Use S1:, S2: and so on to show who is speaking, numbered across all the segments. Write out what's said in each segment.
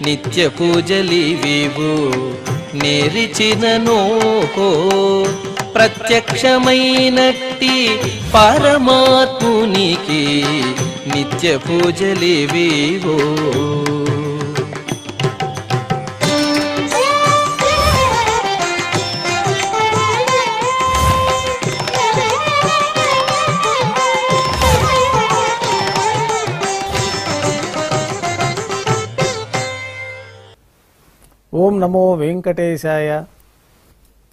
S1: నిత్య పూజలివివు నేరిచినను ప్రత్యక్షమైనట్టి పరమాత్మునికి నిత్య పూజలివివు.
S2: ఓం నమో వెంకటేశాయ.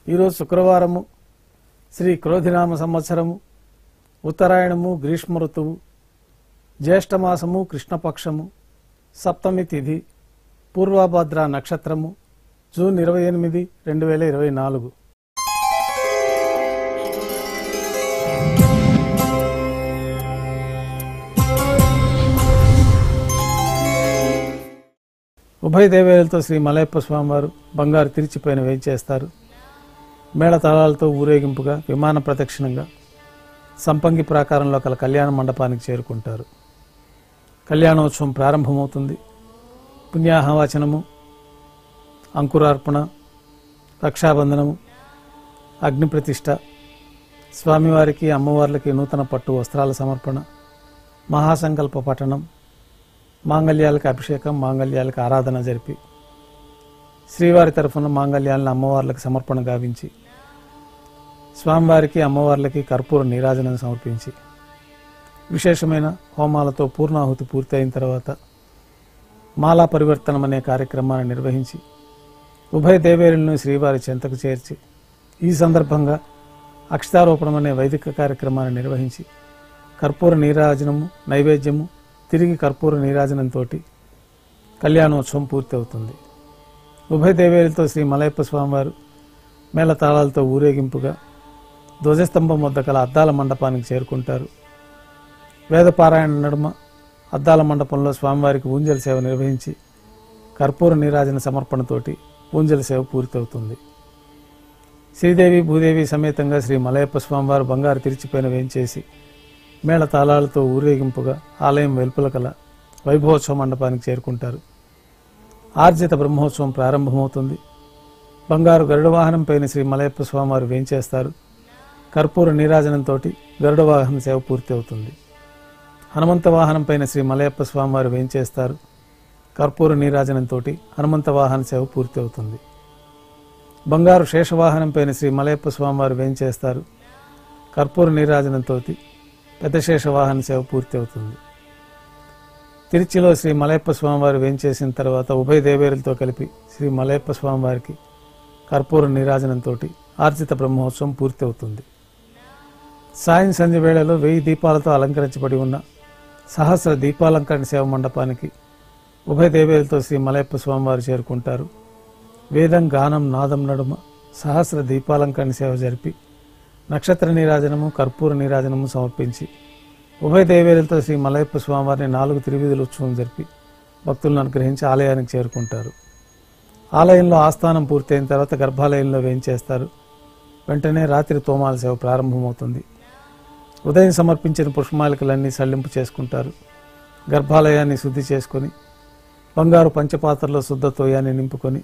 S2: ఈరోజు శుక్రవారము, శ్రీ క్రోధినామ సంవత్సరము, ఉత్తరాయణము, గ్రీష్మ ఋతువు, జ్యేష్ఠమాసము, కృష్ణపక్షము, సప్తమి తిథి, పూర్వభద్ర నక్షత్రము, జూన్ 28, 2024. ఉభయ దేవేలతో శ్రీ మలయప్ప స్వామివారు బంగారు తిరిచిపోయిన వేయించేస్తారు. మేళతాళాలతో ఊరేగింపుగా విమాన ప్రదక్షిణంగా సంపంగి ప్రాకారంలో కల కళ్యాణ మండపానికి చేరుకుంటారు. కళ్యాణోత్సవం ప్రారంభమవుతుంది. పుణ్యాహవాచనము, అంకురార్పణ, రక్షాబంధనము, అగ్నిప్రతిష్ఠ, స్వామివారికి అమ్మవార్లకి నూతన పట్టు వస్త్రాల సమర్పణ, మహాసంకల్ప పఠనం, మాంగళ్యాలకు అభిషేకం, మాంగళ్యాలకు ఆరాధన జరిపి శ్రీవారి తరఫున మాంగళ్యాలను అమ్మవార్లకు సమర్పణ గావించి స్వామివారికి అమ్మవార్లకి కర్పూర నీరాజనం సమర్పించి విశేషమైన హోమాలతో పూర్ణాహుతి పూర్తయిన తర్వాత మాలా పరివర్తనం అనే కార్యక్రమాన్ని నిర్వహించి ఉభయ దేవేరులను శ్రీవారి చెంతకు చేర్చి ఈ సందర్భంగా అక్షతారోపణం అనే వైదిక కార్యక్రమాన్ని నిర్వహించి కర్పూర నీరాజనము, నైవేద్యము, తిరిగి కర్పూర నీరాజనంతో కళ్యాణోత్సవం పూర్తి అవుతుంది. ఉభయ దేవేరులతో శ్రీ మలయప్ప స్వామివారు మేళతాళాలతో ఊరేగింపుగా ధ్వజస్తంభం వద్ద కల అద్దాల మండపానికి చేరుకుంటారు. వేదపారాయణ నడుమ అద్దాల మండపంలో స్వామివారికి ఊంజల సేవ నిర్వహించి కర్పూర నీరాజన సమర్పణతోటి ఊంజల సేవ పూర్తవుతుంది. శ్రీదేవి భూదేవి సమేతంగా శ్రీ మలయప్ప స్వామివారు బంగారు తిరిచిపోయిన వేయించేసి మేళతాళాలతో ఊరేగింపుగా ఆలయం వెలుపల కల వైభవోత్సవ మండపానికి చేరుకుంటారు. ఆర్జిత బ్రహ్మోత్సవం ప్రారంభమవుతుంది. బంగారు గరుడ వాహనం పైన శ్రీ మలయప్ప స్వామివారు వేయించేస్తారు. కర్పూర నీరాజనంతో గరుడ వాహన సేవ పూర్తి అవుతుంది. హనుమంత వాహనం పైన శ్రీ మలయప్ప స్వామివారు వేయించేస్తారు. కర్పూర నీరాజనంతో హనుమంత వాహన సేవ పూర్తి అవుతుంది. బంగారు శేషవాహనం పైన శ్రీ మలయప్ప స్వామివారు వేయించేస్తారు. కర్పూర నీరాజనంతో పెద్ద శేషవాహన సేవ పూర్తి అవుతుంది. తిరుచిలో శ్రీ మలయప్ప స్వామివారు వేయించేసిన తర్వాత ఉభయ దేవేరులతో కలిపి శ్రీ మలయప్ప స్వామివారికి కర్పూర నీరాజనంతో ఆర్జిత బ్రహ్మోత్సవం పూర్తి అవుతుంది. సాయం సంధ్య వేళలో 1000 దీపాలతో అలంకరించబడి ఉన్న సహస్ర దీపాలంకరణ సేవ మండపానికి ఉభయ దేవేరులతో శ్రీ మలయప్ప స్వామివారు చేరుకుంటారు. వేదం, గానం, నాదం నడుమ సహస్ర దీపాలంకరణ సేవ జరిపి నక్షత్ర నీరాజనము, కర్పూర నీరాజనము సమర్పించి ఉభయ దేవేరులతో శ్రీ మలయప్ప స్వామివారిని 4 తిరువీధుల ఉత్సవం జరిపి భక్తులను అనుగ్రహించి ఆలయానికి చేరుకుంటారు. ఆలయంలో ఆస్థానం పూర్తయిన తర్వాత గర్భాలయంలో వేయించేస్తారు. వెంటనే రాత్రి తోమాల సేవ ప్రారంభమవుతుంది. ఉదయం సమర్పించిన పుష్పమాలికలన్నీ సల్లింపు చేసుకుంటారు. గర్భాలయాన్ని శుద్ధి చేసుకొని బంగారు పంచపాత్రలో శుద్ధ తోయాన్ని నింపుకొని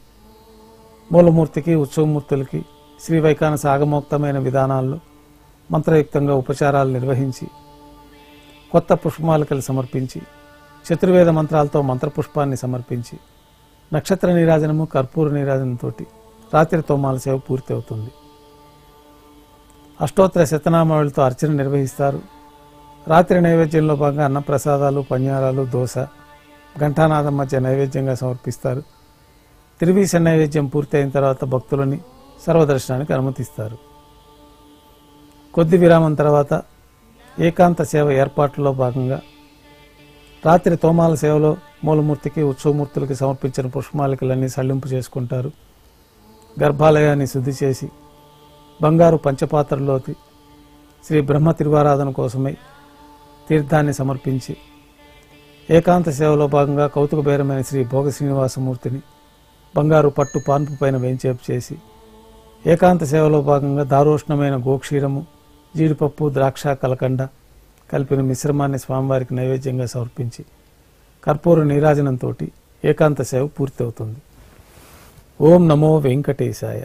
S2: మూలమూర్తికి, ఉత్సవమూర్తులకి శ్రీ వైఖానస ఆగమోక్తమైన విధానాల్లో మంత్రయుక్తంగా ఉపచారాలు నిర్వహించి కొత్త పుష్పమాలికలు సమర్పించి చతుర్వేద మంత్రాలతో మంత్రపుష్పాన్ని సమర్పించి నక్షత్ర నీరాజనము, కర్పూర నీరాజనంతో రాత్రి తోమాల సేవ పూర్తి అవుతుంది. అష్టోత్తర శతనామావళితో అర్చన నిర్వహిస్తారు. రాత్రి నైవేద్యంలో భాగంగా అన్నప్రసాదాలు, పన్యారాలు, దోశ, ఘంటానాదం మధ్య నైవేద్యంగా సమర్పిస్తారు. తిరువీస నైవేద్యం పూర్తి అయిన తర్వాత భక్తులని సర్వదర్శనానికి అనుమతిస్తారు. కొద్ది విరామం తర్వాత ఏకాంత సేవ ఏర్పాట్లలో భాగంగా రాత్రి తోమాల సేవలో మూలమూర్తికి, ఉత్సవమూర్తులకి సమర్పించిన పుష్పమాలికలన్నీ సల్లింపు చేసుకుంటారు. గర్భాలయాన్ని శుద్ధి చేసి బంగారు పంచపాత్రలోకి శ్రీ బ్రహ్మ తిరువారాధన కోసమై తీర్థాన్ని సమర్పించి ఏకాంత సేవలో భాగంగా కౌతుకబేరమైన శ్రీ భోగ శ్రీనివాసమూర్తిని బంగారు పట్టు పాన్పు పైన వేంచేపు చేసి ఏకాంత సేవలో భాగంగా దారోష్ణమైన గోక్షీరము, జీడిపప్పు, ద్రాక్ష, కలకండ కలిపిన మిశ్రమాన్ని స్వామివారికి నైవేద్యంగా సమర్పించి కర్పూర నీరాజనంతో ఏకాంత సేవ పూర్తి అవుతుంది. ఓం నమో వెంకటేశాయ.